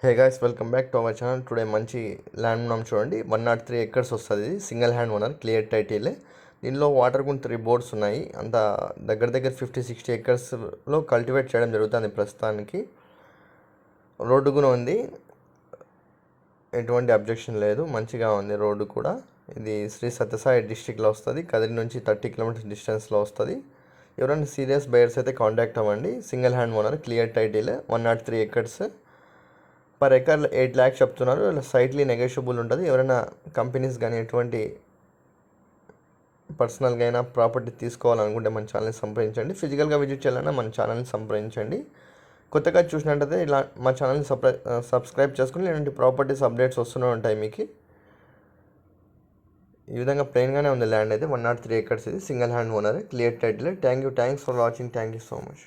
Hey guys, welcome back to our channel. Today మంచి land ఉన్నాం చూడండి. 103 acres వస్తుంది. Single hand owner, clear title. దీనిలో వాటర్ కూడా 3 బోర్డ్స్ ఉన్నాయి. అంత దగ్గర 50-60 acresలో కల్టివేట్ చేయడం జరుగుతుంది ప్రస్తుతానికి. రోడ్డు కూడా ఉంది, ఎటువంటి అబ్జెక్షన్ లేదు, మంచిగా ఉంది రోడ్డు కూడా. ఇది శ్రీ సత్యసాయి డిస్టిక్లో వస్తుంది. కదిరి నుంచి 30 kilometers డిస్టెన్స్లో వస్తుంది. ఎవరైనా సీరియస్ బయర్స్ అయితే కాంటాక్ట్ అవ్వండి. Single hand owner, clear title, 103 acres. Per acre 8 lakhs చెప్తున్నారు. సైట్లీ నెగోషియబుల్ ఉంటుంది. ఎవరైనా కంపెనీస్ కానీ ఎటువంటి పర్సనల్గా అయినా ప్రాపర్టీ తీసుకోవాలనుకుంటే మన ఛానల్ని సంప్రదించండి. ఫిజికల్గా విజిట్ చేయాలన్నా మన ఛానల్ని సంప్రదించండి. కొత్తగా చూసినట్టయితే ఇలా మా ఛానల్ని సబ్స్క్రైబ్ చేసుకుని ఇలాంటి ప్రాపర్టీస్ అప్డేట్స్ వస్తూనే ఉంటాయి మీకు. ఈ విధంగా ప్లెయిన్గానే ఉంది ల్యాండ్ అయితే. 103 acres ఇది, single hand owner, clear title. Thanks for watching. Thank you so much.